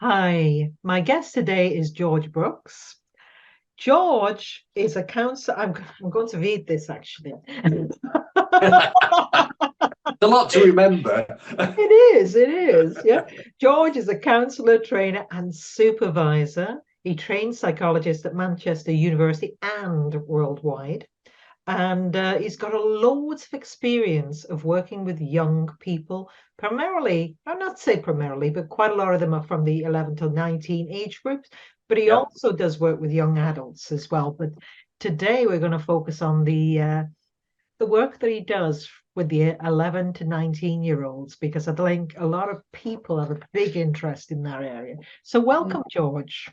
Hi, my guest today is George Brooks. George is a counselor. I'm going to read this actually. A lot to remember. It is, yeah. George is a counselor, trainer, and supervisor. He trains psychologists at Manchester University and worldwide. And he's got a loads of experience of working with young people, primarily, I'll not say primarily, but quite a lot of them are from the 11 to 19 age groups. But he Yeah. also does work with young adults as well. But today we're going to focus on the work that he does with the 11 to 19-year-olds, because I think a lot of people have a big interest in that area. So welcome, George.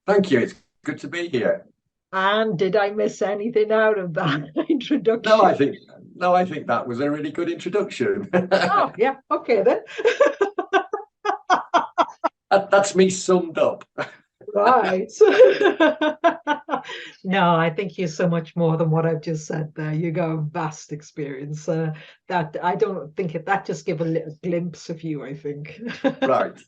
Thank you. It's good to be here. And did I miss anything out of that No, introduction? I think no, I think that was a really good introduction. Oh, yeah. Okay, then. That's me summed up. Right. No, I think you're so much more than what I've just said there. You got a vast experience. That I don't think that just give a little glimpse of you, I think. Right.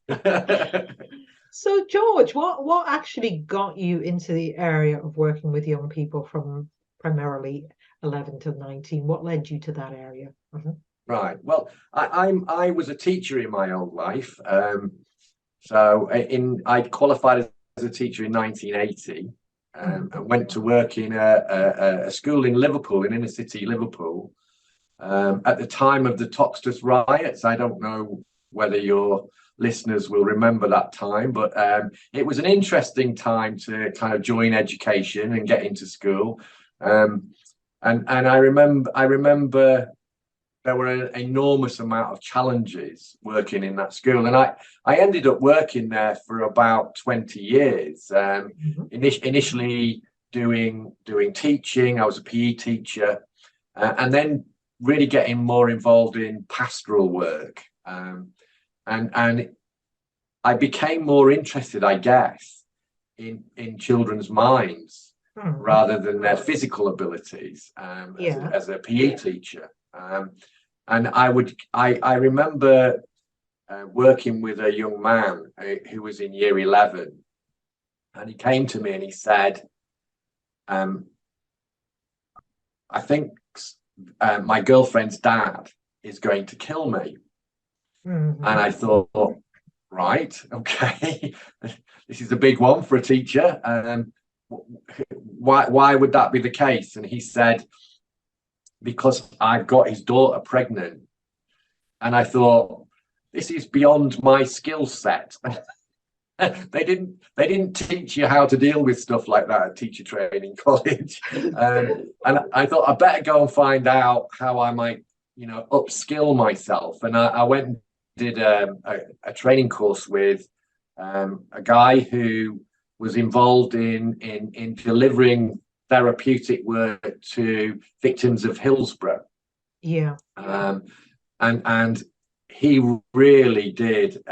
So, George, what actually got you into the area of working with young people from primarily 11 to 19? What led you to that area? Mhm. Right. Well, I was a teacher in my old life. So I qualified as a teacher in 1980, Mhm. and went to work in a school in Liverpool, in inner city Liverpool, at the time of the Toxteth riots. I don't know whether your listeners will remember that time, but it was an interesting time to kind of join education and get into school. Um, and I remember there were an enormous amount of challenges working in that school, and I ended up working there for about 20 years. Mhm. Initially doing teaching. I was a PE teacher, and then really getting more involved in pastoral work. And I became more interested, I guess, in children's minds Mhm. rather than their physical abilities, Yeah. as a PE teacher. And I remember working with a young man who was in year 11, and he came to me and he said, um, I think my girlfriend's dad is going to kill me. And Mhm. I thought, right, okay, this is a big one for a teacher. Why would that be the case? And he said, because I've got his daughter pregnant. And I thought, this is beyond my skill set. They didn't teach you how to deal with stuff like that at teacher training college. And I thought I better go and find out how I might, upskill myself. And I went and did a training course with a guy who was involved in delivering therapeutic work to victims of Hillsborough. Yeah. Um, and he really did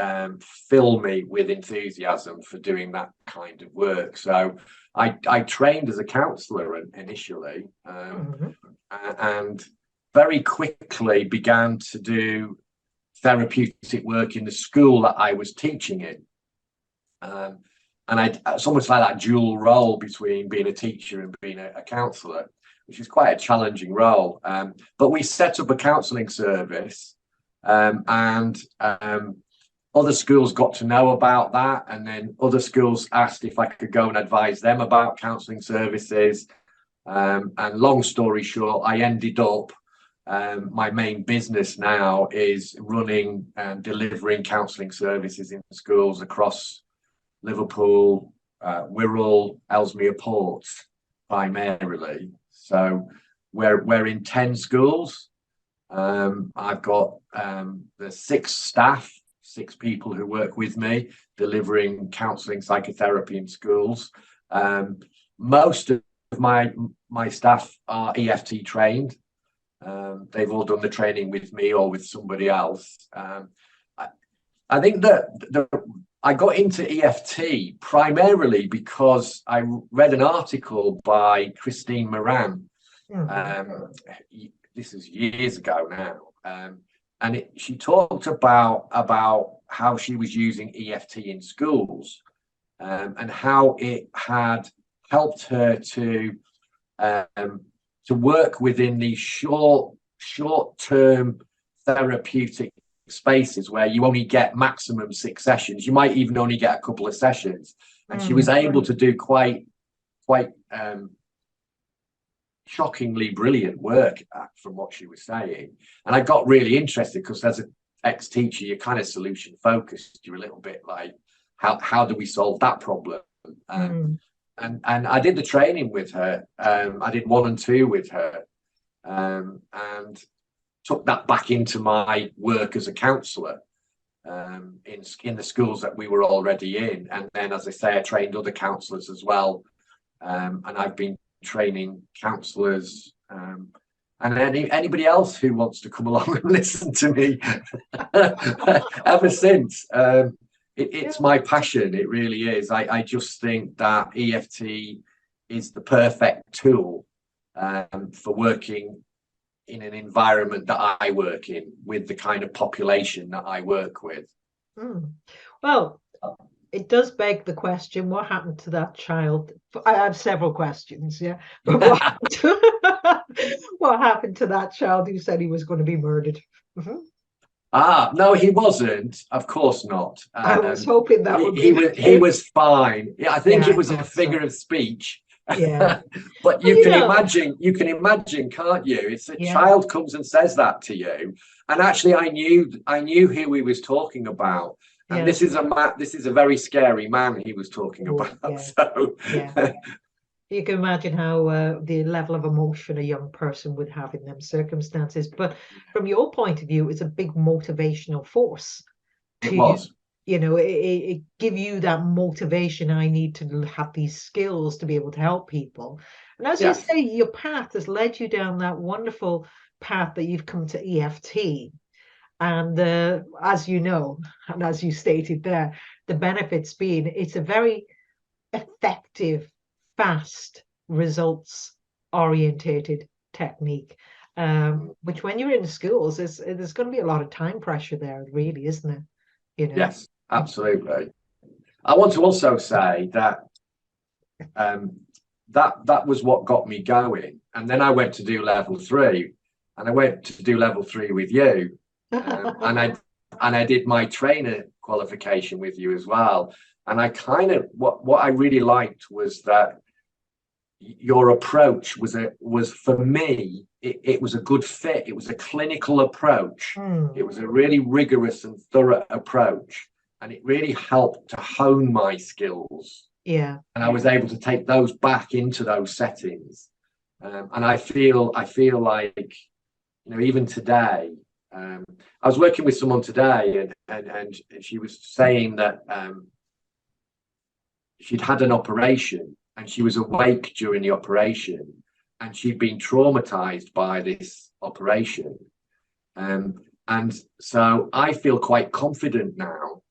fill me with enthusiasm for doing that kind of work. So I trained as a counsellor initially, Mhm. and very quickly began to do therapeutic work in the school that I was teaching in. Um, and it's almost like that dual role between being a teacher and being a counsellor, which is quite a challenging role. But we set up a counselling service, and other schools got to know about that, and then other schools asked if I could go and advise them about counselling services. And long story short, I ended up, my main business now is running and delivering counselling services in schools across Liverpool, Wirral, Ellesmere Port, primarily. So we're in 10 schools. I've got the six staff, six people who work with me delivering counselling, psychotherapy in schools. Most of my staff are EFT trained. They've all done the training with me or with somebody else. I, I think that I got into EFT primarily because I read an article by Christine Moran. Mhm. Um, this is years ago now, and she talked about how she was using EFT in schools, and how it had helped her to work within these short-term therapeutic spaces where you only get maximum 6 sessions. You might even only get a couple of sessions, and she was able to do quite shockingly brilliant work from what she was saying. And I got really interested because as an ex-teacher, you're kind of solution focused. You're a little bit like, how do we solve that problem? And I did the training with her. I did 1 and 2 with her, and took that back into my work as a counsellor in the schools that we were already in. And then, as I say, I trained other counsellors as well, and I've been training counsellors, and anybody else who wants to come along and listen to me ever since. It's my passion. It really is. I just think that EFT is the perfect tool for working in an environment that I work in, with the kind of population that I work with. Well, it does beg the question, what happened to that child? I have several questions, yeah. But what happened to that child who said he was going to be murdered? No, he wasn't. Of course not. I was hoping that would be he was fine. Yeah, I think it was a figure of speech. Yeah. But you can imagine, can't you? It's a child comes and says that to you. And actually I knew who he was talking about. And this is a very scary man he was talking about. So you can imagine how the level of emotion a young person would have in them circumstances. But from your point of view, it's a big motivational force. It was. You know, it give you that motivation. I need to have these skills to be able to help people. And as you say, your path has led you down that wonderful path that you've come to EFT. And as you know, and as you stated there, the benefits being it's a very effective, fast, results orientated technique, which when you're in schools, there's going to be a lot of time pressure there, really, isn't it? You know? Yes, absolutely. I want to also say that that was what got me going. And then I went to do level 3, and I went to do level 3 with you. And I did my trainer qualification with you as well. And I kind of what I really liked was that your approach was for me, it was a good fit. It was a clinical approach. It was a really rigorous and thorough approach, and it really helped to hone my skills. And I was able to take those back into those settings. And I feel like, even today, I was working with someone today, and she was saying that she'd had an operation and she was awake during the operation, and she'd been traumatized by this operation. And so I feel quite confident now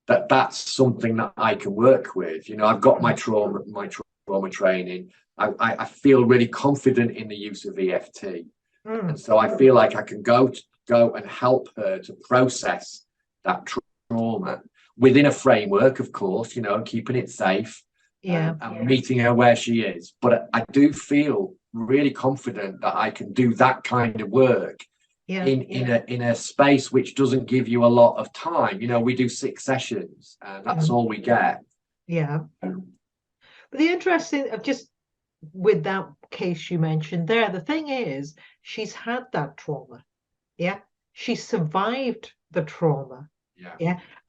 that that's something that I can work with. I've got my trauma training. I feel really confident in the use of EFT. And so I feel like I can go and help her to process that trauma within a framework, of course, keeping it safe, and meeting her where she is. But I do feel really confident that I can do that kind of work in a space which doesn't give you a lot of time. We do 6 sessions, and that's all we get. But the interesting, just with that case you mentioned there, the thing is, she's had that trauma. She survived the trauma.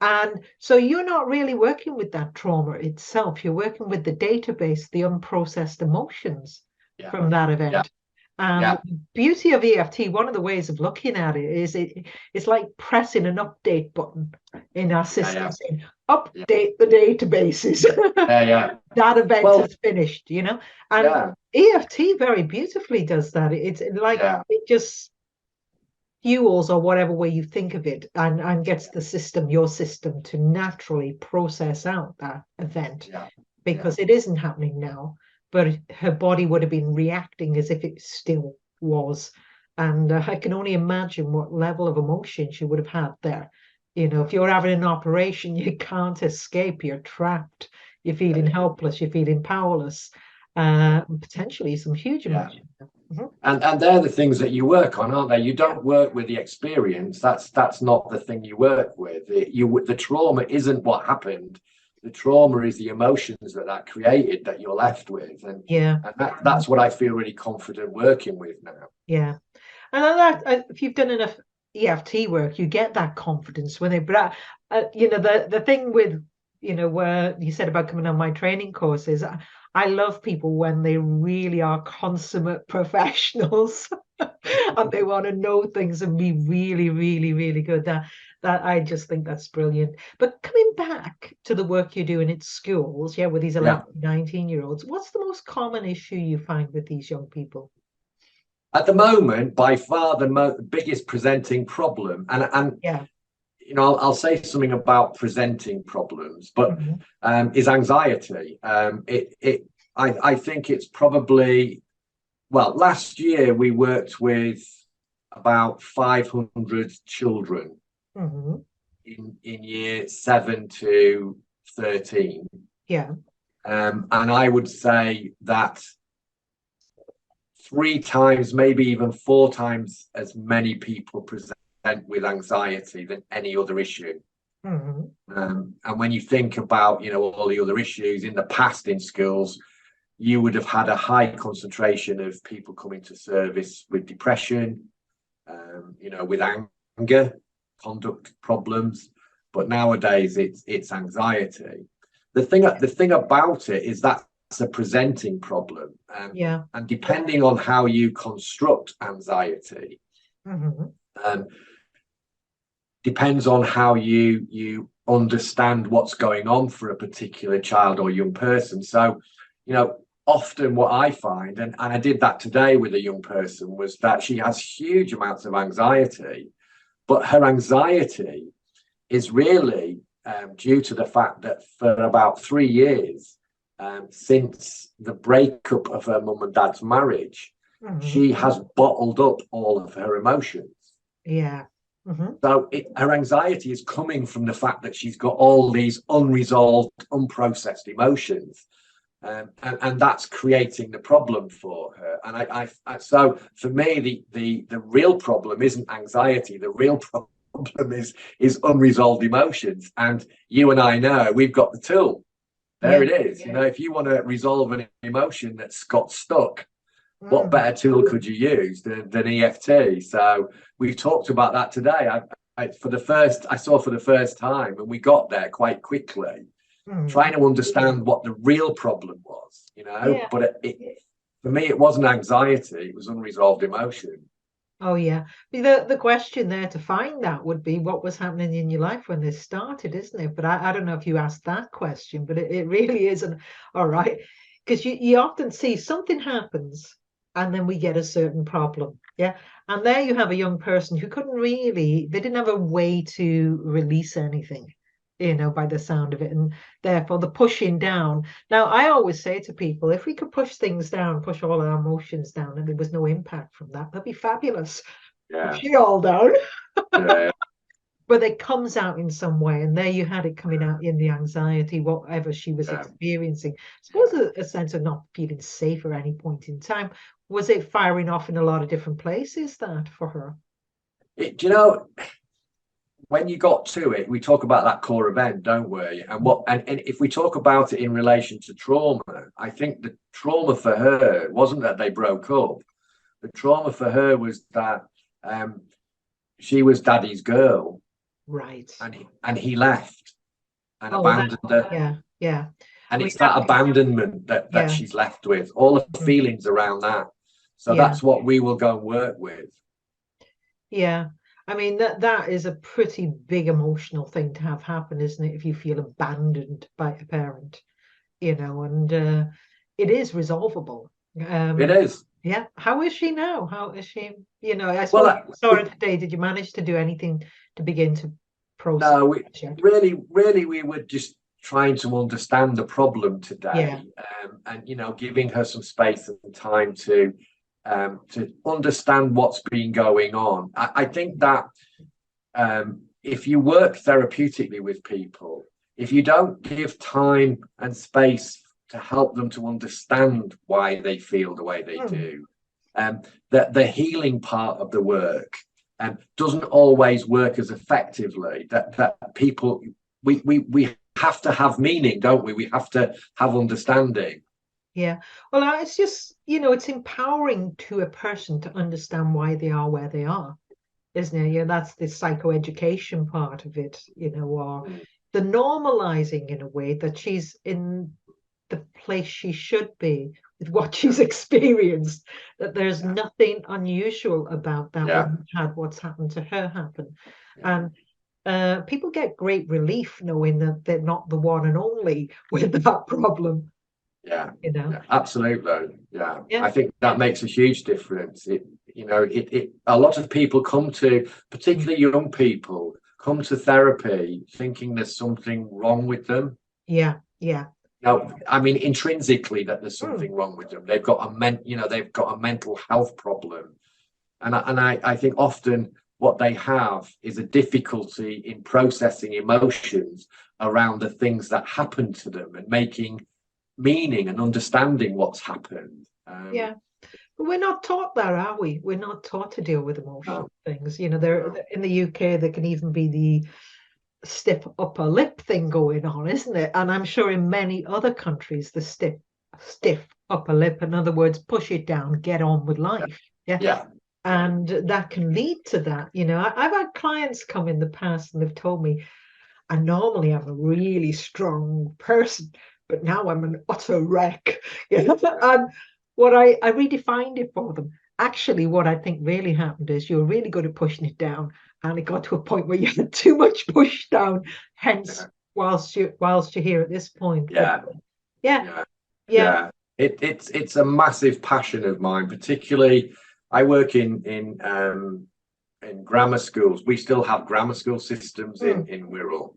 And so you're not really working with that trauma itself. You're working with the database, the unprocessed emotions from that event. And the beauty of EFT, one of the ways of looking at it is it's like pressing an update button in our system, saying, update the databases. That event is finished, And EFT very beautifully does that. It's like it just fuels, or whatever way you think of it, and gets the system, your system, to naturally process out that event, because it isn't happening now, but her body would have been reacting as if it still was. And I can only imagine what level of emotion she would have had there You know, if you're having an operation, you can't escape. You're trapped. You're feeling helpless. You're feeling powerless. Potentially some huge emotion. Mhm. And they're the things that you work on, aren't they? You don't work with the experience. That's not the thing you work with. The trauma isn't what happened. The trauma is the emotions that created that you're left with, and Yeah, that's what I feel really confident working with now. yeah. And if you've done enough EFT work, you get that confidence when they. But you know, the thing with, you know, where you said about coming on my training courses, I love people when they really are consummate professionals and they want to know things and be really, really, really good. That I just think that's brilliant. But coming back to the work you're doing at schools, yeah, with these Yeah. 11, 19-year-olds, what's the most common issue you find with these young people? At the moment, by far the biggest presenting problem, and Yeah. you know, I'll say something about presenting problems, but Mhm. is anxiety. I think it's probably, well, last year we worked with about 500 children Mhm. in year 7 to 13. Yeah. And I would say that 3 times, maybe even 4 times as many people present with anxiety than any other issue. Mhm. And when you think about, you know, all the other issues in the past in schools, you would have had a high concentration of people coming to service with depression, you know, with anger, conduct problems. But nowadays, it's anxiety. The thing about it is that's a presenting problem, Yeah. and depending on how you construct anxiety, Mhm. um, depends on how you understand what's going on for a particular child or young person. So, you know, often what I find, and I did that today with a young person, was that she has huge amounts of anxiety, but her anxiety is really due to the fact that for about 3 years, since the breakup of her mum and dad's marriage, Mhm. she has bottled up all of her emotions. Yeah. Mhm. So her anxiety is coming from the fact that she's got all these unresolved, unprocessed emotions, and that's creating the problem for her. And so for me, the real problem isn't anxiety. The real problem is unresolved emotions. And you and I know we've got the tool. There Yeah. it is. You know, if you want to resolve an emotion that's got stuck, what Mm. better tool could you use than EFT? So we've talked about that today. I saw for the first time, and we got there quite quickly, trying Mm. to understand what the real problem was, you know. Yeah. But for me, it wasn't anxiety; it was unresolved emotion. Oh, yeah. The question there to find that would be what was happening in your life when this started, isn't it? But I don't know if you asked that question, but it really isn't. All right. Because you often see something happens and then we get a certain problem. Yeah. And there you have a young person who couldn't really, they didn't have a way to release anything, you know, by the sound of it. And therefore the pushing down. Now, I always say to people, if we could push things down, push all our emotions down, and there was no impact from that, that'd be fabulous. Yeah, Push it all down, yeah, but it comes out in some way. And there you had it coming out in the anxiety, whatever she was yeah. experiencing. I suppose a sense of not feeling safe at any point in time. Was it firing off in a lot of different places that for her? Do you know, when you got to it, we talk about that core event, don't we? And if we talk about it in relation to trauma, I think the trauma for her wasn't that they broke up. The trauma for her was that um, she was daddy's girl, Right. and he left and Oh, that, abandoned her. yeah, yeah. And I mean, it's that abandonment that yeah, she's left with, all the mhm, feelings around that. So yeah. that's what we will go and work with. Yeah. I mean that is a pretty big emotional thing to have happen, isn't it? If you feel abandoned by a parent, you know, and it is resolvable. It Um, is. yeah. How is she now? How is she? You know, I Well, suppose you saw her today. Did you manage to do anything to begin to process no, yet? really, we were just trying to understand the problem Yeah. today, and you know, giving her some space and time to understand what's been going on. I think that if you work therapeutically with people, if you don't give time and space to help them to understand why they feel the way they do, that the healing part of the work doesn't always work as effectively. That people, we have to have meaning, don't we? We have to have understanding. Yeah. Well, it's just, it's empowering to a person to understand why they are where they are, isn't it? Yeah, that's the psychoeducation part of it, or the normalizing in a way that she's in the place she should be with what she's experienced, that there's nothing unusual about that woman had what's happened to her happen. And people get great relief knowing that they're not the one and only with that problem. Yeah, absolutely. Yeah. I think that makes a huge difference. It a lot of people come to, particularly young people, come to therapy thinking there's something wrong with them. Yeah. No, I mean intrinsically that there's something wrong with them. They've got a mental health problem, and I think often what they have is a difficulty in processing emotions around the things that happen to them and making meaning and understanding what's happened. But we're not taught that, are we? We're not taught to deal with emotional things. They're in the UK, there can even be the stiff upper lip thing going on, isn't it? And I'm sure in many other countries, the stiff upper lip, in other words, push it down, get on with life. Yeah. And that can lead to that. I've had clients come in the past and they've told me, I normally am a really strong person, but now I'm an utter wreck. And what I redefined it for them. Actually, what I think really happened is you're really good at pushing it down, and it got to a point where you had too much push down. Hence, whilst you're here at this point. It's a massive passion of mine. Particularly, I work in grammar schools. We still have grammar school systems in Wirral.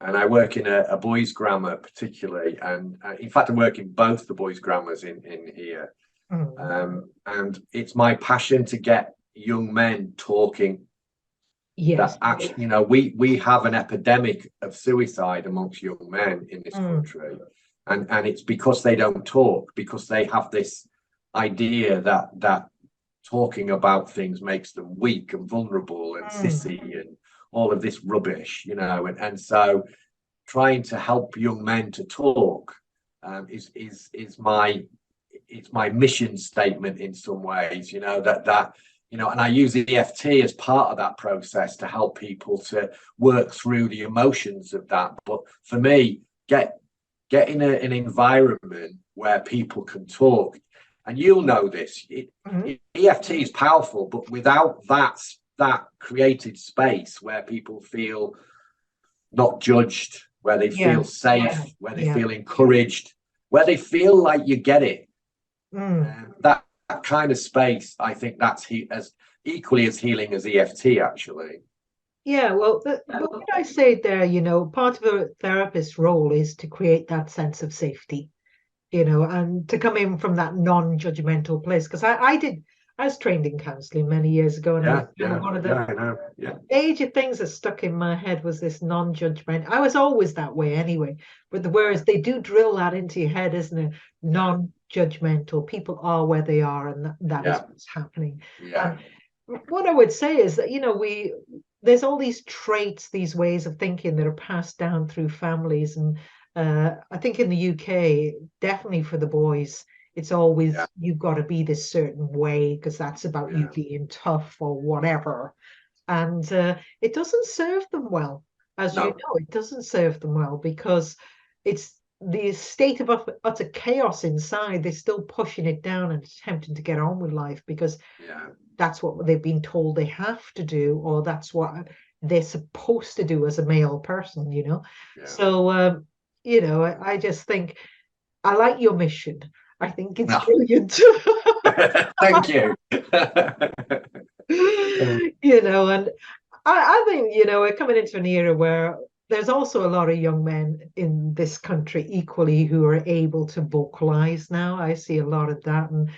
And I work in a boys' grammar particularly, and in fact, I work in both the boys' grammars in here. And it's my passion to get young men talking. Yes. That actually, we have an epidemic of suicide amongst young men in this country, and it's because they don't talk, because they have this idea that talking about things makes them weak and vulnerable and sissy and all of this rubbish, and so trying to help young men to talk is my mission statement in some ways, and I use EFT as part of that process to help people to work through the emotions of that. But for me, get in an environment where people can talk, and you'll know this. EFT is powerful, but without that created space where people feel not judged, where they feel safe, where they feel encouraged, where they feel like you get it. That kind of space, I think that's as equally as healing as EFT, actually. Yeah, well, what I say there, part of a therapist's role is to create that sense of safety, and to come in from that non-judgmental place. Because I was trained in counselling many years ago, and one of the major things that stuck in my head was this non-judgment. I was always that way anyway, but the words, they do drill that into your head, isn't it? Non-judgmental. People are where they are, and that is what's happening. And what I would say is that, there's all these traits, these ways of thinking that are passed down through families. And I think in the UK, definitely for the boys, it's always you've got to be this certain way because that's about you being tough or whatever. And it doesn't serve them well. As you know, it doesn't serve them well because it's the state of utter chaos inside. They're still pushing it down and attempting to get on with life because that's what they've been told they have to do, or that's what they're supposed to do as a male person, So, I just think I like your mission. I think it's brilliant. Thank you. And I think, we're coming into an era where there's also a lot of young men in this country equally who are able to vocalize now. I see a lot of that, and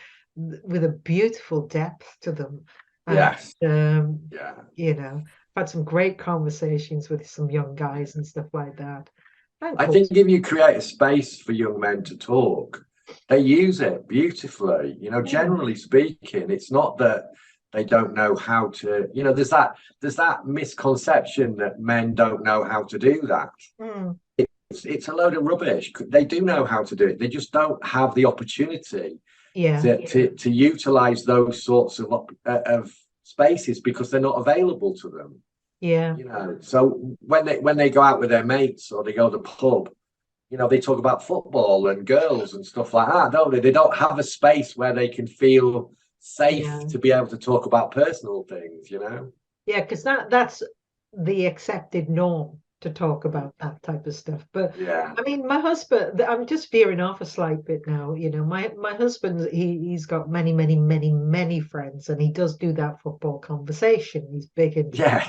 with a beautiful depth to them. And, had some great conversations with some young guys and stuff like that. And I think if you create a space for young men to talk, they use it beautifully. You know, generally speaking, it's not that they don't know how to, you know, there's that misconception that men don't know how to do that. Mm. It's a load of rubbish. They do know how to do it. They just don't have the opportunity Yeah. to utilize those sorts of spaces because they're not available to them. Yeah. You know, so when they go out with their mates or they go to the pub, you know, they talk about football and girls and stuff like that, don't they? They don't have a space where they can feel safe to be able to talk about personal things, you know? Yeah, because that's the accepted norm to talk about that type of stuff. But Yeah. I mean, my husband, I'm just veering off a slight bit now. You know, my husband, he's got many, many, many, many friends, and he does do that football conversation. He's big into Yeah.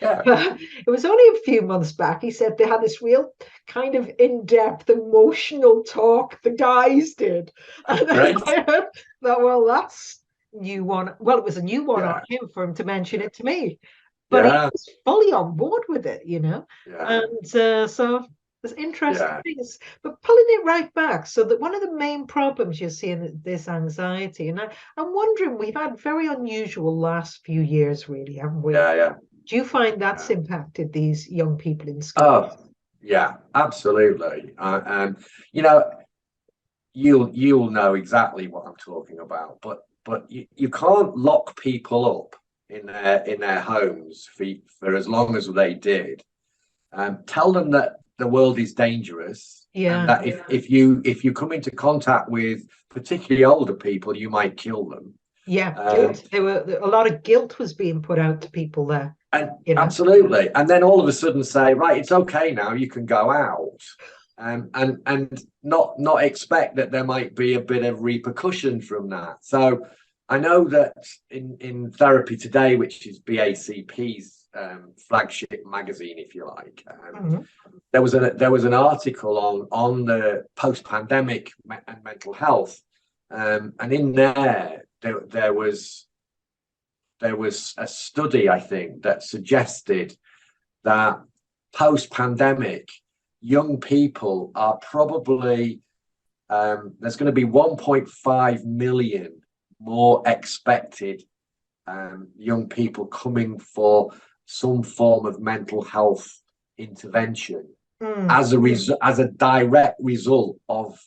Yeah. It was only a few months back. He said they had this real kind of in-depth emotional talk, the guys did. And Great. I heard that, well, that's new one. Well, it was a new one on Yeah. him for him to mention it to me. But he Yeah. was fully on board with it, you know. Yeah. And so there's interesting Yeah. things. But pulling it right back, so that one of the main problems you're seeing is this anxiety. And I'm wondering, we've had very unusual last few years, really, haven't we? Yeah. Yeah. Do you find that's Yeah. impacted these young people in school? Oh, yeah, absolutely. You know, you'll know exactly what I'm talking about, but you can't lock people up in their homes for as long as they did. Tell them that the world is dangerous, and that if you come into contact with particularly older people, you might kill them. Yeah, guilt. There were a lot of guilt was being put out to people there. And You know? absolutely, and then all of a sudden say, right, it's okay now, you can go out, and not expect that there might be a bit of repercussion from that. So I know that in Therapy Today, which is BACP's flagship magazine, if you like, there was an article on the post-pandemic and mental health, and in there was a study, I think, that suggested that post-pandemic, young people are probably there's going to be 1.5 million more expected young people coming for some form of mental health intervention as a direct result of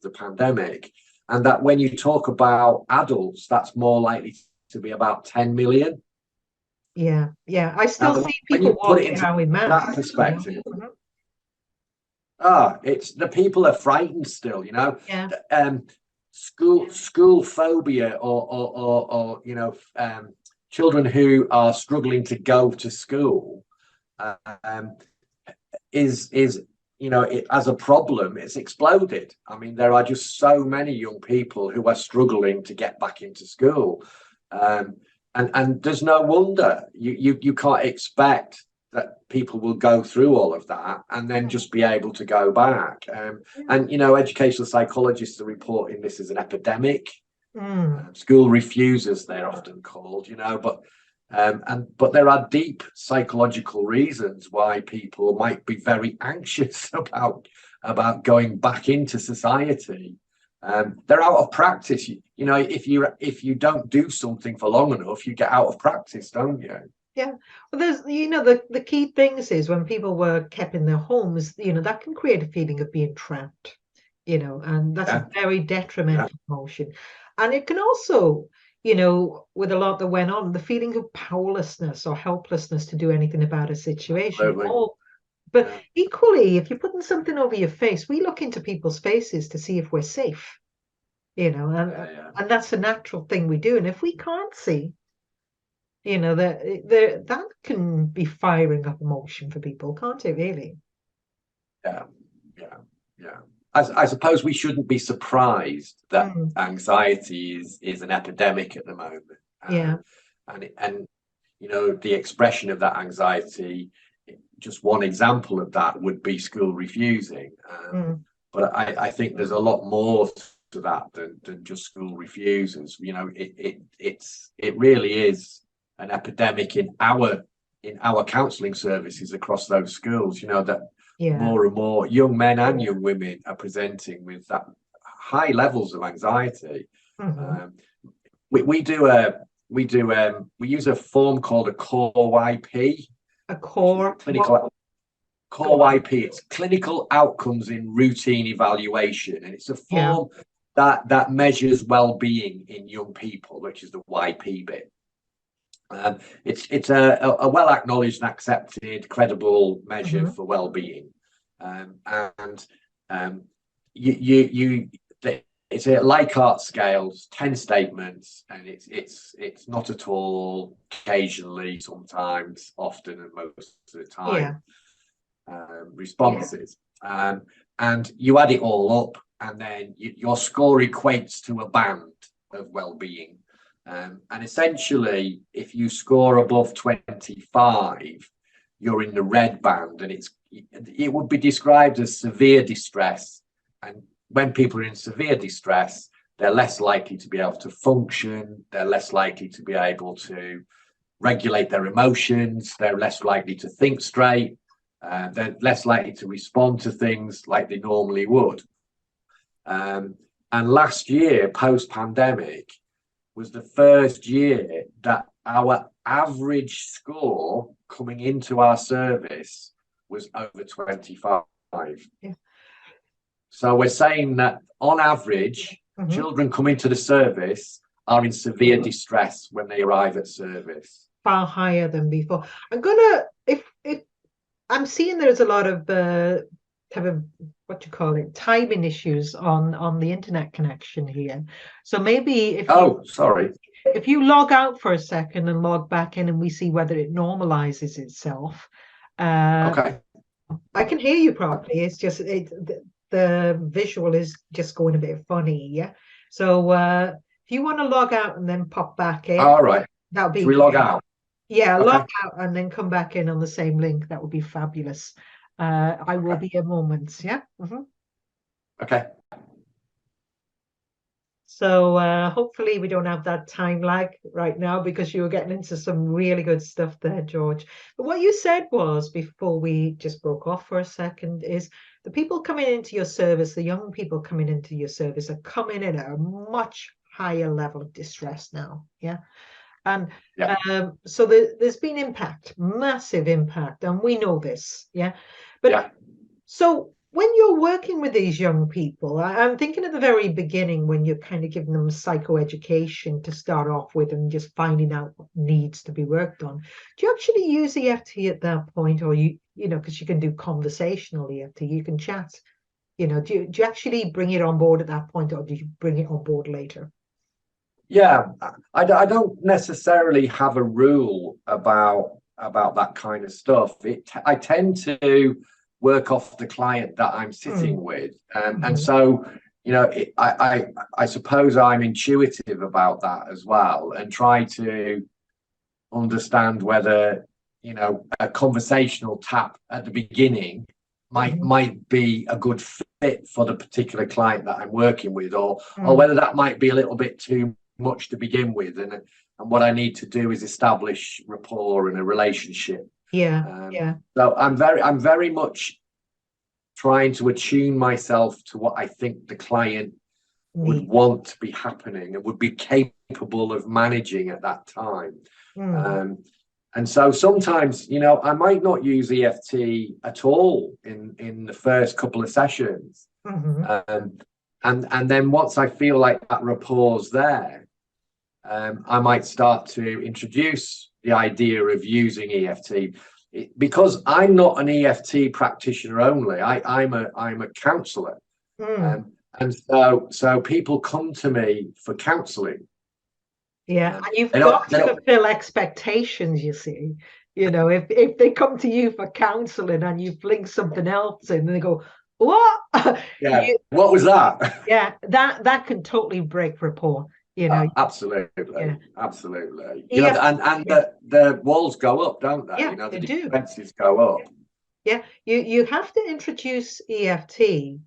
the pandemic, and that when you talk about adults, that's more likely to be about 10 million. Yeah. I still Now, see when people you put it walking into around with that masks. perspective, You know? it's the people are frightened still, you know. Yeah. School phobia, or you know, children who are struggling to go to school, is you know, as a problem, it's exploded. I mean, there are just so many young people who are struggling to get back into school, and there's no wonder you can't expect that people will go through all of that and then just be able to go back. And you know, educational psychologists are reporting this as an epidemic. School refusers, they're often called, you know, but there are deep psychological reasons why people might be very anxious about going back into society. They're out of practice. You know, if you don't do something for long enough, you get out of practice, don't you? Yeah. Well, there's, you know, the key things is when people were kept in their homes, you know, that can create a feeling of being trapped, you know, and that's a very detrimental emotion. And it can also, you know, with a lot that went on, the feeling of powerlessness or helplessness to do anything about a situation. But equally, if you're putting something over your face, we look into people's faces to see if we're safe, you know, and that's a natural thing we do. And if we can't see, you know, that can be firing up emotion for people, can't it, really? Yeah. I suppose we shouldn't be surprised that anxiety is an epidemic at the moment. And you know, the expression of that anxiety, just one example of that would be school refusing. But I think there's a lot more to that than just school refusers. You know, it really is an epidemic in our in our counselling services across those schools, you know, that Yeah. more and more young men and young women are presenting with that high levels of anxiety. We use a form called a core YP. A core clinical core YP. It's clinical outcomes in routine evaluation, and it's a form that measures well-being in young people, which is the YP bit. It's a well acknowledged and accepted, credible measure for well-being, and it's a Likert scale, 10 statements, and it's not at all, occasionally, sometimes, often, and most of the time responses. And you add it all up, and then your score equates to a band of well-being. And essentially, if you score above 25, you're in the red band, and it would be described as severe distress. And when people are in severe distress, they're less likely to be able to function, they're less likely to be able to regulate their emotions, they're less likely to think straight, they're less likely to respond to things like they normally would. And last year, post-pandemic, was the first year that our average score coming into our service was over 25. So we're saying that on average, children coming to the service are in severe distress when they arrive at service. Far higher than before. I'm gonna, if I'm seeing there's a lot of type of, what you call it, timing issues on the internet connection here. So maybe if you log out for a second and log back in, and we see whether it normalizes itself. Okay. I can hear you properly. It's just the visual is just going a bit funny. Yeah. So if you want to log out and then pop back in, all right, that would be. Should we log out? Yeah, okay. Log out and then come back in on the same link. That would be fabulous. I will be a moment. Yeah. Okay. So hopefully we don't have that time lag right now, because you were getting into some really good stuff there, George. But what you said was, before we just broke off for a second, is the people coming into your service, the young people coming into your service, are coming in at a much higher level of distress now. Yeah. And so there's been impact, massive impact, and we know this. Yeah. But so when you're working with these young people, I'm thinking at the very beginning, when you're kind of giving them psychoeducation to start off with and just finding out what needs to be worked on, do you actually use EFT at that point? Or you know, because you can do conversational EFT, you can chat, you know, do you actually bring it on board at that point, or do you bring it on board later? Yeah, I don't necessarily have a rule about that kind of stuff. I tend to work off the client that I'm sitting with, and so, you know, I suppose I'm intuitive about that as well, and try to understand whether, you know, a conversational tap at the beginning might be a good fit for the particular client that I'm working with, or whether that might be a little bit too much to begin with, and what I need to do is establish rapport and a relationship. So I'm very much trying to attune myself to what I think the client would want to be happening and would be capable of managing at that time. And so sometimes, you know, I might not use EFT at all in the first couple of sessions, and then once I feel like that rapport's there, I might start to introduce the idea of using EFT, because I'm not an EFT practitioner only. I'm a counsellor, and so people come to me for counselling. Yeah, and you've got to fulfill expectations. You see, you know, if they come to you for counselling and you fling something else in, and they go, "What?" What was that? Yeah, that can totally break rapport. You know, absolutely. You know, and the walls go up, don't they? You know, the defenses go up. Yeah, you have to introduce EFT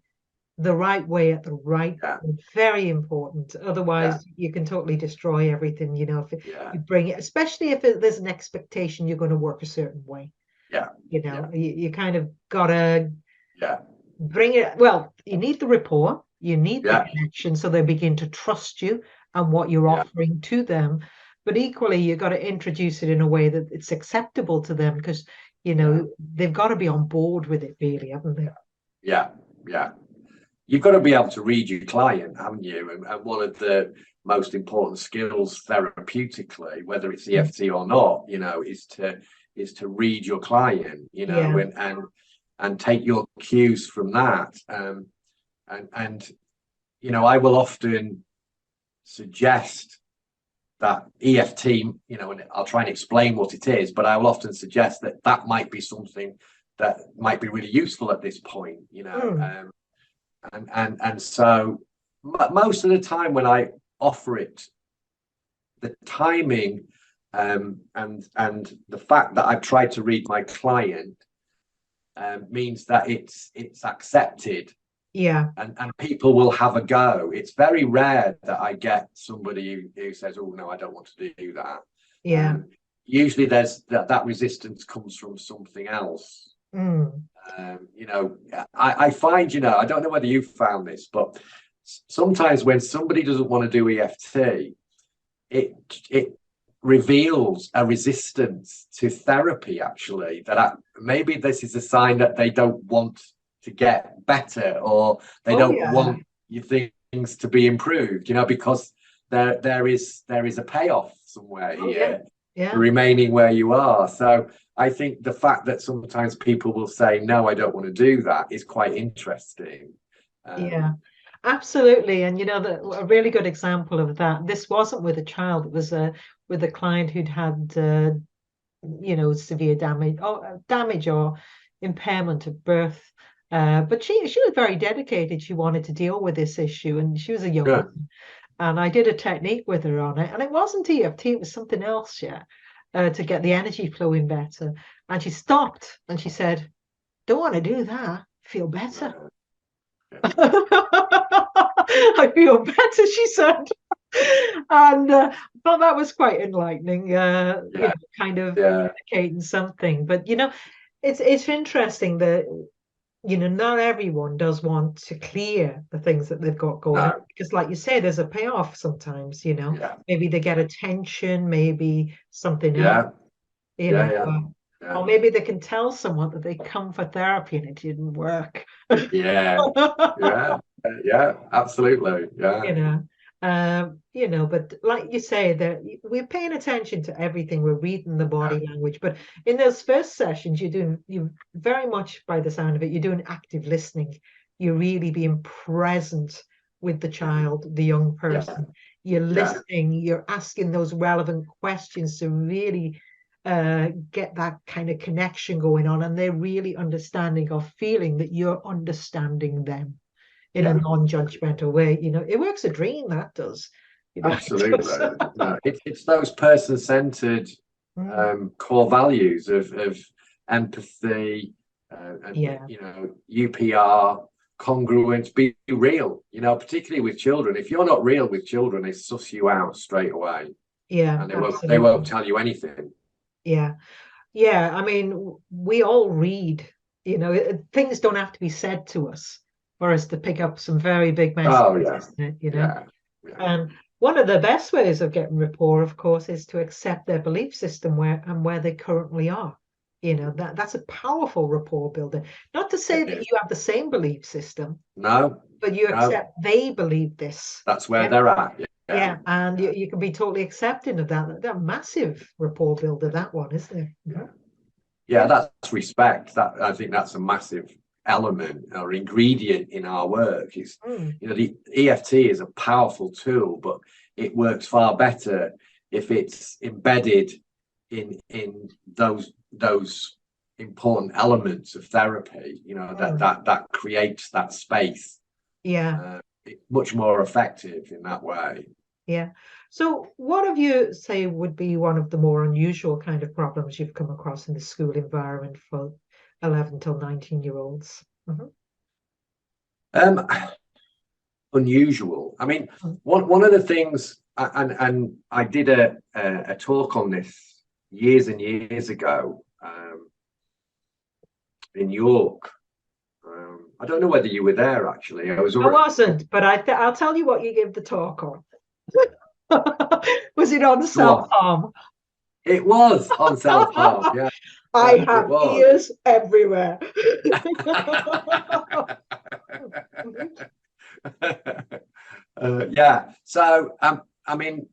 the right way at the right Yeah. time. Very important. Otherwise, Yeah. you can totally destroy everything, you know, if Yeah. you bring it, especially if there's an expectation you're going to work a certain way. Yeah. You know, you kind of gotta Yeah. bring it. Well, you need the rapport, you need the Yeah. connection, so they begin to trust you and what you're Yeah. offering to them. But equally, you got to introduce it in a way that it's acceptable to them, because you Yeah. know they've got to be on board with it, really, haven't they? Yeah. Yeah. You've got to be able to read your client, haven't you? And one of the most important skills therapeutically, whether it's Mm. EFT or not, you know, is to read your client, you know, Yeah, and take your cues from that. And you know, I will often suggest that EFT, you know, and I'll try and explain what it is, but I will often suggest that that might be something that might be really useful at this point, you know. mm. And so most of the time when I offer it, the timing and the fact that I've tried to read my client means that it's accepted, Yeah, and people will have a go. It's very rare that I get somebody who says, "Oh no, I don't want to do that." yeah. Usually, there's that resistance comes from something else. Mm. You know, I find, you know, I don't know whether you found this, but sometimes when somebody doesn't want to do EFT, it reveals a resistance to therapy, actually, that maybe this is a sign that they don't want to get better, or they Oh don't yeah. want your things to be improved, you know, because there is a payoff somewhere Oh yeah. here for Yeah. remaining where you are. So I think the fact that sometimes people will say, no, I don't want to do that, is quite interesting. Yeah. Um, Absolutely. And you know, a really good example of that, this wasn't with a child, it was with a client who'd had you know, severe damage or impairment at birth. But she was very dedicated. She wanted to deal with this issue, and she was a young yeah, woman. And I did a technique with her on it, and it wasn't EFT, it was something else, yeah, to get the energy flowing better. And she stopped and she said, "Don't want to do that. Feel better." yeah, I feel better, she said. And I thought that was quite enlightening, you yeah, know, kind of yeah, communicating something. But, you know, it's interesting that, you know, not everyone does want to clear the things that they've got going on. no, Because, like you say, there's a payoff sometimes, you know. yeah, Maybe they get attention, maybe something else, yeah, you yeah, know. yeah, yeah, Or maybe they can tell someone that they come for therapy and it didn't work. yeah, yeah, yeah, absolutely, yeah, You know, but like you say, that we're paying attention to everything. We're reading the yeah, body language. But in those first sessions, you very much, by the sound of it, you're doing active listening. You're really being present with the yeah, child, the young yeah, person. You're yeah, listening, you're asking those relevant questions to really get that kind of connection going on, and they're really understanding or feeling that you're understanding them in a yeah, non-judgmental way. You know, it works a dream, that does. You know, it does. absolutely. No, it's those person-centered Mm. core values of empathy, and Yeah, you know, UPR, congruence, be real. You know, particularly with children. If you're not real with children, they suss you out straight away, yeah, and they won't absolutely. tell you anything. Yeah, yeah. I mean, we all read. You know, things don't have to be said to us for us to pick up some very big Oh messages, yeah, isn't it? You know, yeah, yeah, and one of the best ways of getting rapport, of course, is to accept their belief system where they currently are. You know, that's a powerful rapport builder. Not to say it that is. you have the same belief system, No, but you no, accept they believe this. that's where Yeah. they're at. Yeah, Yeah. And yeah, you can be totally accepting of that. That massive rapport builder, that one, isn't it? yeah. Mhm. Yeah, Yeah. that's respect. That, I think that's a massive element or ingredient in our work. Is, Mm. you know, the EFT is a powerful tool, but it works far better if it's embedded in those important elements of therapy. You know, Mm. that creates that space. Yeah. It's much more effective in that way. Yeah. So what have you say would be one of the more unusual kind of problems you've come across in the school environment for 11 till 19-year-olds? Mhm. Um, Unusual. I mean, one of the things, and I did a talk on this years and years ago in York. I don't know whether you were there actually. I wasn't, but I'll tell you what you gave the talk on. Was it on self-harm? It was on self-harm, yeah. I have ears everywhere. Yeah. So, I mean,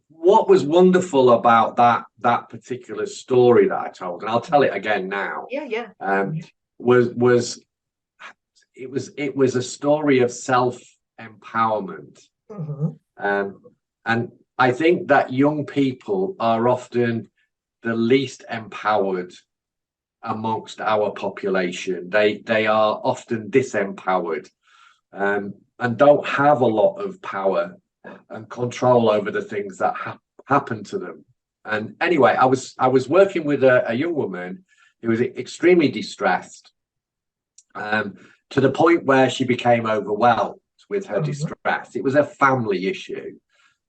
what was wonderful about that particular story that I told, and I'll tell it again now. Yeah. Was it was a story of self-empowerment. And I think that young people are often the least empowered amongst our population. They are often disempowered, and don't have a lot of power and control over the things that happen to them. And anyway, I was working with a young woman who was extremely distressed, to the point where she became overwhelmed with her distress. It was a family issue,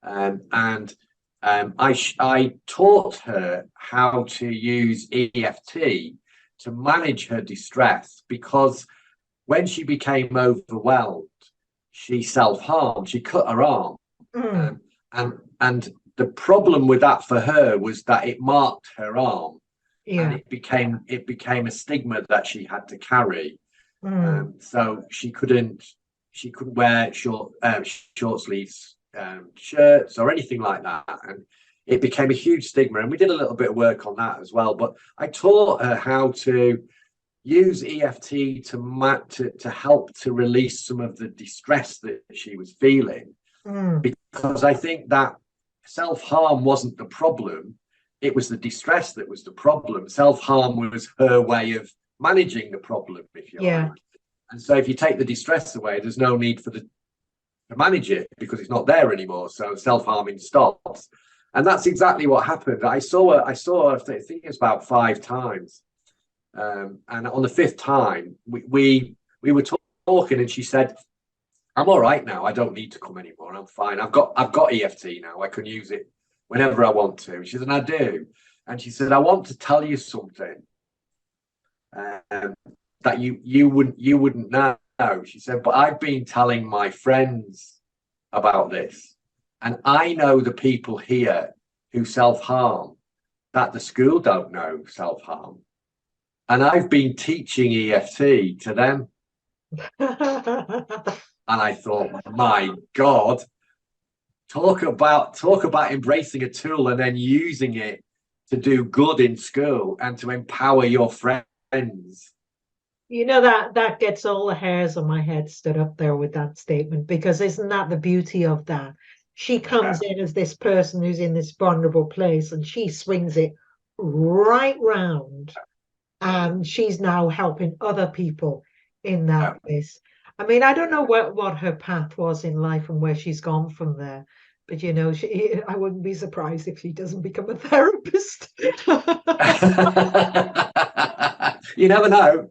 and I taught her how to use EFT to manage her distress, because when she became overwhelmed, she self-harmed. She cut her arm, and the problem with that for her was that it marked her arm, and it became a stigma that she had to carry. So she couldn't wear short sleeves shirts or anything like that, and it became a huge stigma. And we did a little bit of work on that as well. But I taught her how to use EFT to help to release some of the distress that she was feeling, because I think that self-harm wasn't the problem, it was the distress that was the problem. Self-harm was her way of managing the problem, if you like. And so if you take the distress away, there's no need to manage it, because it's not there anymore. So self-harming stops. And that's exactly what happened. I saw her, I think it's about 5 times. And on the 5th time, we were talking, and she said, "I'm all right now. I don't need to come anymore. I'm fine. I've got EFT now. I can use it whenever I want to." She said, "I do." And she said, "I want to tell you something that you wouldn't know." She said, "But I've been telling my friends about this, and I know the people here who self-harm that the school don't know self-harm, and I've been teaching EFT to them." And I thought, my God, talk about embracing a tool and then using it to do good in school and to empower your friends. You know, that gets all the hairs on my head stood up there with that statement, because isn't that the beauty of that? She comes in as this person who's in this vulnerable place, and she swings it right round, and she's now helping other people in that place. I mean, I don't know what her path was in life and where she's gone from there, but you know, I wouldn't be surprised if she doesn't become a therapist. You never know.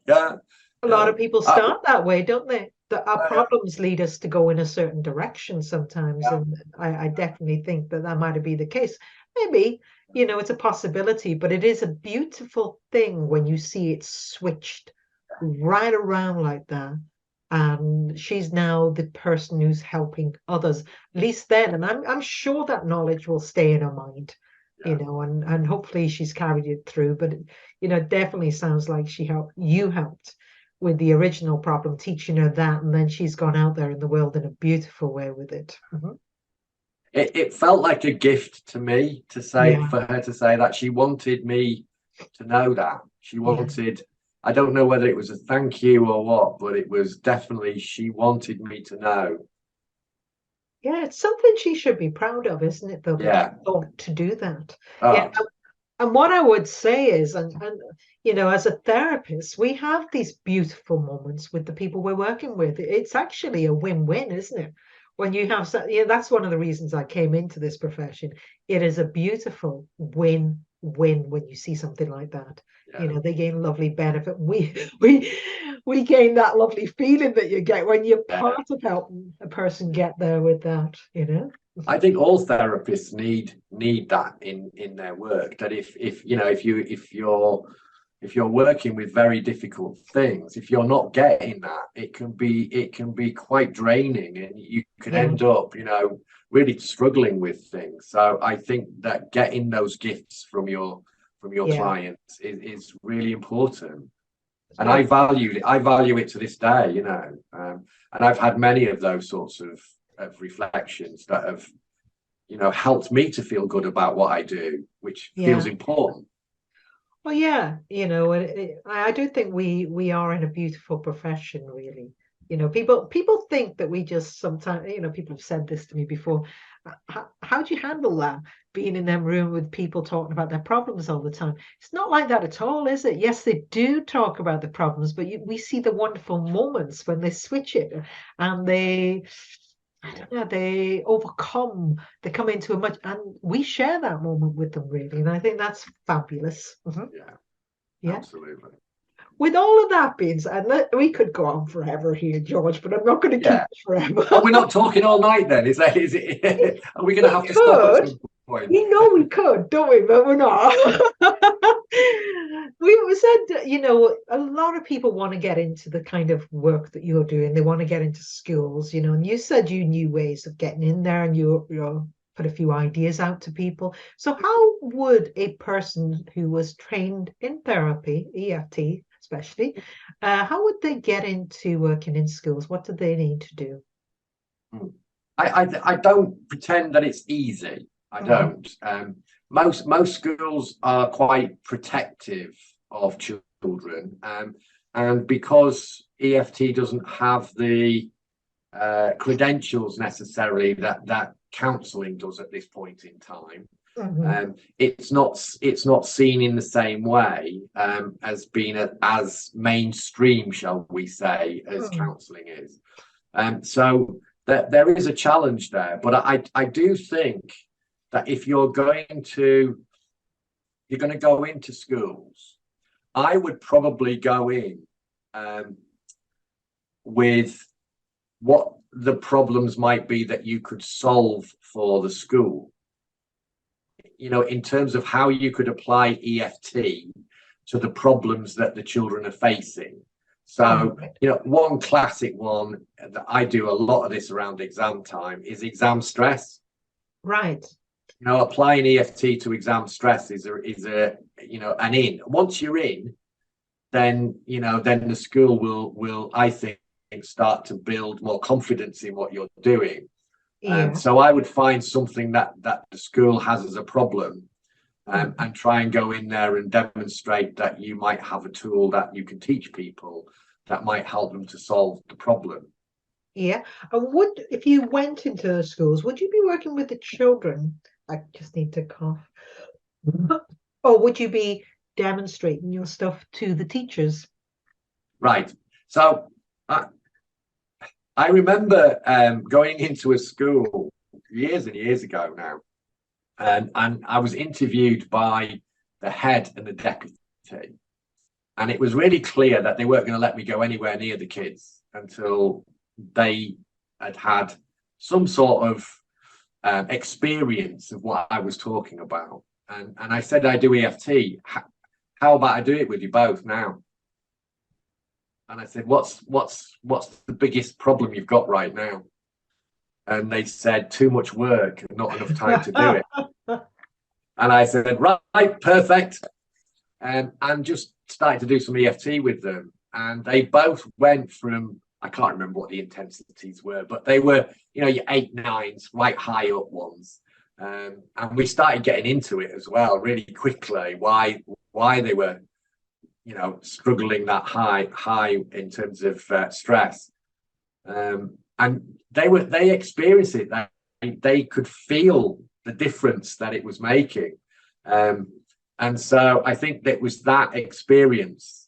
A lot of people start that way, don't they? Our problems lead us to go in a certain direction sometimes, and I definitely think that might be the case. Maybe, you know, it's a possibility, but it is a beautiful thing when you see it switched right around like that. And she's now the person who's helping others, at least then. And I'm sure that knowledge will stay in her mind, you know, and hopefully she's carried it through. But you know, definitely sounds like you helped with the original problem, teaching her that, and then she's gone out there in the world in a beautiful way with it. It felt like a gift to me to say, for her to say that she wanted me to know that. She wanted, I don't know whether it was a thank you or what, but it was definitely, she wanted me to know. Yeah, it's something she should be proud of, isn't it, though? Yeah. Thought to do that. Yeah. And what I would say is, and you know, as a therapist, we have these beautiful moments with the people we're working with. It's actually a win-win, isn't it? When you have, that's one of the reasons I came into this profession. It is a beautiful win win when you see something like that. Yeah. You know, they gain lovely benefit. We gain that lovely feeling that you get when you're part of helping a person get there with that, you know. I think all therapists need that in their work. That if you know if you're working with very difficult things, if you're not getting that, it can be quite draining, and you could Yeah. end up, you know, really struggling with things. So I think that getting those gifts from your Yeah. clients is really important. And Yeah. I value it to this day, you know. And I've had many of those sorts of reflections that have, you know, helped me to feel good about what I do, which feels Yeah. important. Well, yeah, you know, I do think we are in a beautiful profession, really. You know, people think that we just sometimes, you know, people have said this to me before. How do you handle that? Being in them room with people talking about their problems all the time. It's not like that at all, is it? Yes, they do talk about the problems, but we see the wonderful moments when they switch it and I don't know, they overcome, they come into a much, and we share that moment with them, really. And I think that's fabulous. Yeah, Yeah. absolutely. With all of that being said, we could go on forever here, George, but I'm not going to keep Yeah. it forever. Well, we're not talking all night then, is it? Are we going to have to stop at Could. some point? We know we could, don't we? But we're not. We said, you know, a lot of people want to get into the kind of work that you're doing. They want to get into schools, you know, and you said you knew ways of getting in there and you put a few ideas out to people. So how would a person who was trained in therapy, EFT especially, how would they get into working in schools? What do they need to do? I don't pretend that it's easy. I don't. Most schools are quite protective of children, and because EFT doesn't have the credentials necessarily that counselling does at this point in time, it's not seen in the same way as being as mainstream, shall we say, as counselling is. So there is a challenge there, but I do think that if you're going to go into schools, I would probably go in with what the problems might be that you could solve for the school. You know, in terms of how you could apply EFT to the problems that the children are facing. So, you know, one classic one that I do a lot of this around exam time is exam stress. Right. You know, applying EFT to exam stress is a you know, and once you're in, then, you know, then the school will I think start to build more confidence in what you're doing. Yeah. So I would find something that the school has as a problem, and try and go in there and demonstrate that you might have a tool that you can teach people that might help them to solve the problem. Yeah. And if you went into the schools, would you be working with the children? I just need to cough. Or would you be demonstrating your stuff to the teachers? Right. So I remember going into a school years and years ago now, and I was interviewed by the head and the deputy, and it was really clear that they weren't going to let me go anywhere near the kids until they had some sort of experience of what I was talking about. And I said, I do EFT. How about I do it with you both now? And I said, what's the biggest problem you've got right now? And they said, too much work and not enough time to do it. And I said, right, perfect. And just started to do some EFT with them. And they both went from, I can't remember what the intensities were, but they were, you know, your 8, 9s, right high up ones. And we started getting into it as well really quickly, why they were, you know, struggling that high in terms of stress. And they experienced it. They could feel the difference that it was making. And so I think that was that experience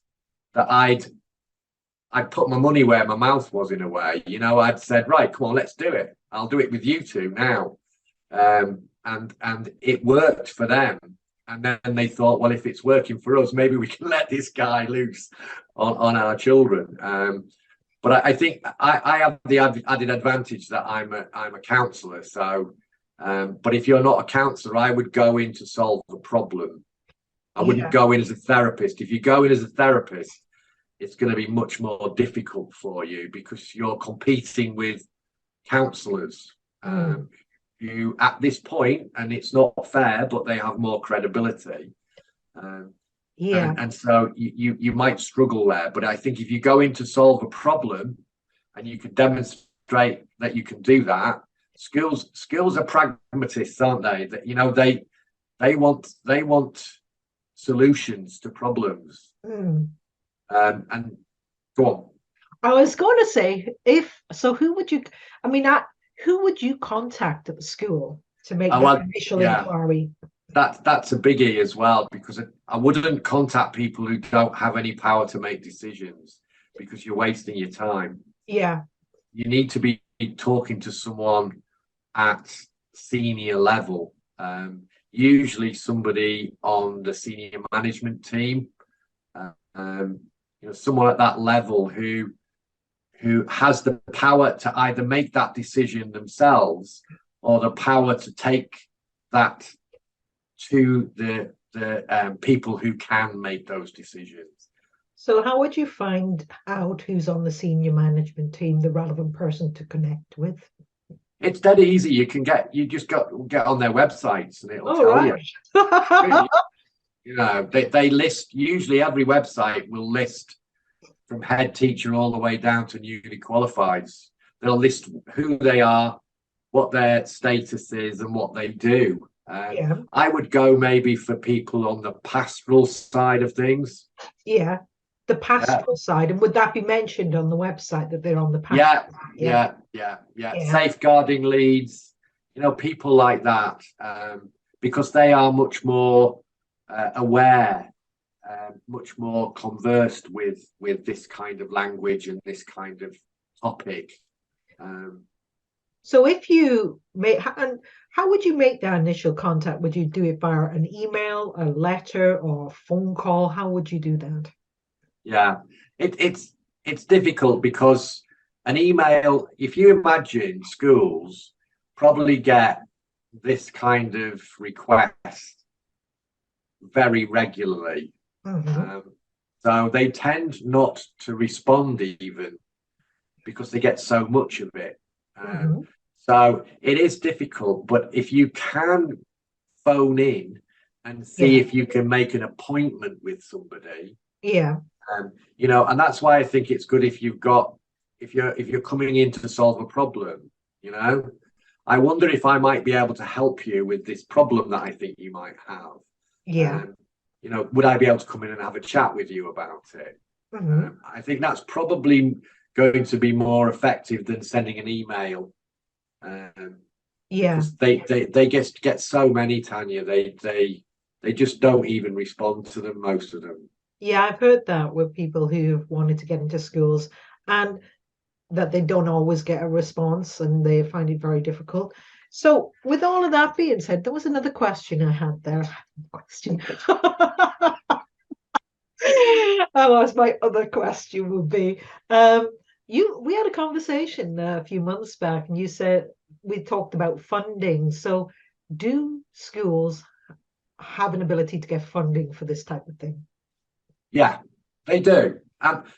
that I'd put my money where my mouth was, in a way. You know, I'd said, right, come on, let's do it. I'll do it with you two now. And it worked for them. And then they thought, well, if it's working for us, maybe we can let this guy loose on our children. But I think I have the added advantage that I'm a counsellor. So, but if you're not a counsellor, I would go in to solve the problem. I wouldn't go in as a therapist. If you go in as a therapist, it's going to be much more difficult for you because you're competing with counsellors who, at this point, and it's not fair, but they have more credibility. And so you might struggle there. But I think if you go in to solve a problem and you can demonstrate that you can do that, schools are pragmatists, aren't they? That, you know, they want solutions to problems. And go on. I was going to say, who would you? I mean, who would you contact at the school to make that initial inquiry? That's a biggie as well, because I wouldn't contact people who don't have any power to make decisions, because you're wasting your time. Yeah. You need to be talking to someone at senior level, usually somebody on the senior management team, someone at that level who has the power to either make that decision themselves or the power to take that to the people who can make those decisions. So how would you find out who's on the senior management team, the relevant person to connect with? It's dead easy. You just get on their websites and it'll tell you. You know, they list, usually every website will list from head teacher all the way down to newly qualified. They'll list who they are, what their status is, and what they do. I would go maybe for people on the pastoral side of things. Yeah, the pastoral side. And would that be mentioned on the website that they're on the pastoral side? Yeah. Safeguarding leads, people like that, because they are much more aware, much more conversed with this kind of language and this kind of topic. So if you make, and how would you make that initial contact? Would you do it via an email, a letter, or a phone call? How would you do that? Yeah, it's difficult because an email, if you imagine schools probably get this kind of request very regularly. So they tend not to respond even because they get so much of it. So it is difficult, but if you can phone in and see if you can make an appointment with somebody, and that's why I think it's good if you're coming in to solve a problem. I wonder if I might be able to help you with this problem that I think you might have. Would I be able to come in and have a chat with you about it? I think that's probably going to be more effective than sending an email. Because they get so many, Tanya. They just don't even respond to them, most of them. Yeah, I've heard that with people who've wanted to get into schools and that they don't always get a response and they find it very difficult. So with all of that being said, there was another question I had there. As my other question would be, we had a conversation a few months back and you said we talked about funding. So do schools have an ability to get funding for this type of thing? Yeah, they do.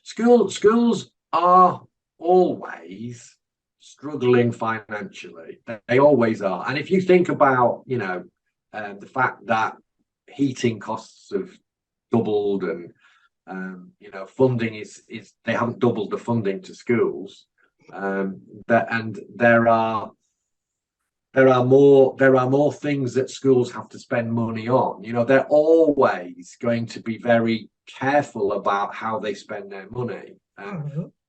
Schools are always struggling financially. They always are. And if you think about, the fact that heating costs have doubled and funding is they haven't doubled the funding to schools, and there are more things that schools have to spend money on. They're always going to be very careful about how they spend their money.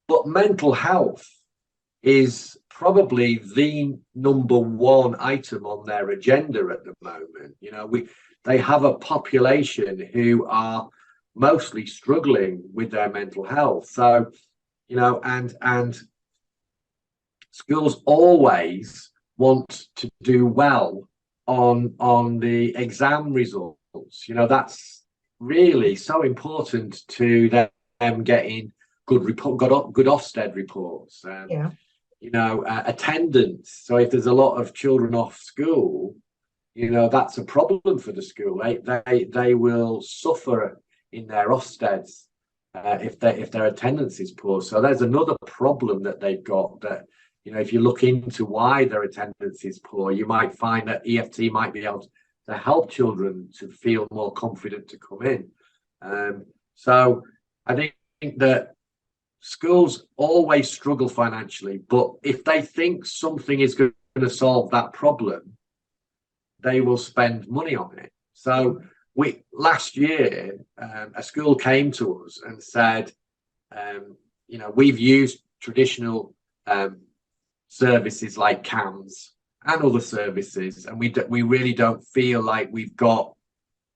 But mental health is probably the number one item on their agenda at the moment. They have a population who are mostly struggling with their mental health. So, and schools always want to do well on the exam results. You know, that's really so important to them getting good Ofsted reports. Yeah. You know, attendance. So if there's a lot of children off school, you know, that's a problem for the school. They will suffer in their Ofsteds if their attendance is poor. So there's another problem that they've got, that, you know, if you look into why their attendance is poor, you might find that EFT might be able to help children to feel more confident to come in. So I think that schools always struggle financially, but if they think something is going to solve that problem, they will spend money on it. So last year, a school came to us and said, you know, we've used traditional services like CAMS and other services, and we really don't feel like we've got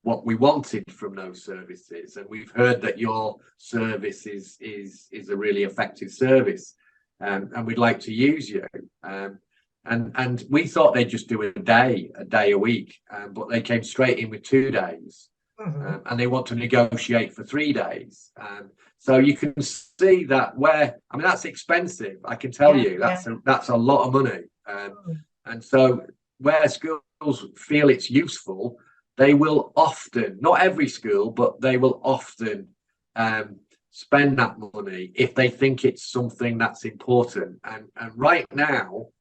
what we wanted from those services, and we've heard that your service is a really effective service, and we'd like to use you. And we thought they'd just do a day a week, but they came straight in with 2 days, and they want to negotiate for 3 days. So you can see that I mean, that's expensive. I can tell you that's a lot of money. And so where schools feel it's useful, they will often, not every school, but they will often spend that money if they think it's something that's important. And right now,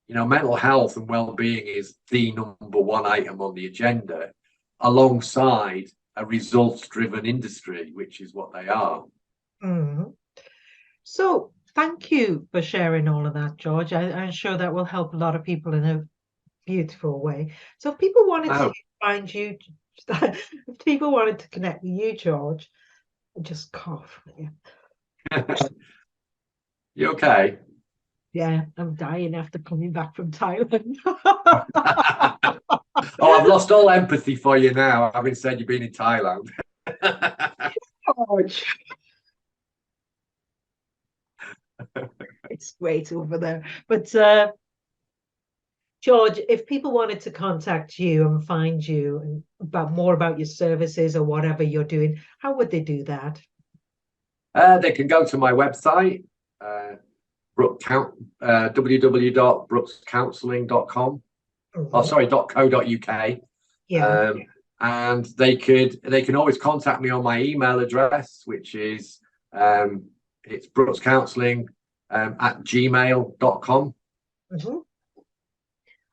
you know, mental health and well-being is the number one item on the agenda, alongside a results-driven industry, which is what they are. So thank you for sharing all of that, George. I'm sure that will help a lot of people in a beautiful way. So if people wanted to find you, if people wanted to connect with you, George, just cough. You okay? Yeah, I'm dying after coming back from Thailand. Oh, I've lost all empathy for you now, having said you've been in Thailand. George. It's great over there. But George, if people wanted to contact you and find you and more about your services or whatever you're doing, how would they do that? They can go to my website, www.brookscounselling.com. Oh, sorry, .co.uk. Yeah. And they can always contact me on my email address, which is it's brookscounselling@gmail.com.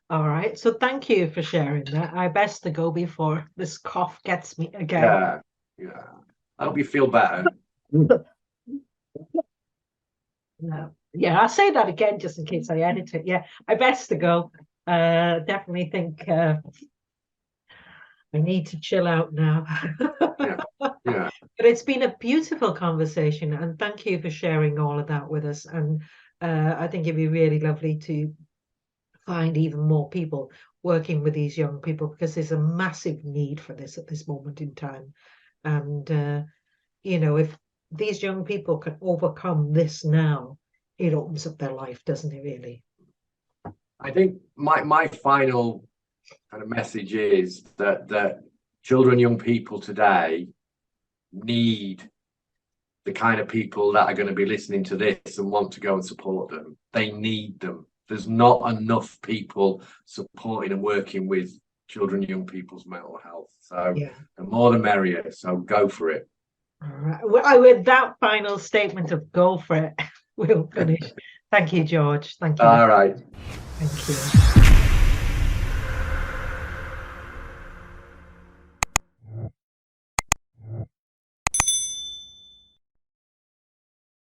All right. So thank you for sharing that. I best to go before this cough gets me again. Yeah. I hope you feel better. No. Yeah, I'll say that again just in case I edit it. Yeah, I best to go. Definitely think I need to chill out now. Yeah. But it's been a beautiful conversation, and thank you for sharing all of that with us. And I think it'd be really lovely to find even more people working with these young people, because there's a massive need for this at this moment in time. And you know, if these young people can overcome this now, it opens up their life, doesn't it, really? I think my final kind of message is that children, young people today need the kind of people that are going to be listening to this and want to go and support them. They need them. There's not enough people supporting and working with children, young people's mental health. So the more the merrier. So go for it. All right. Well, with that final statement of go for it, we'll finish. Thank you, George. Thank you. All right. Thank you.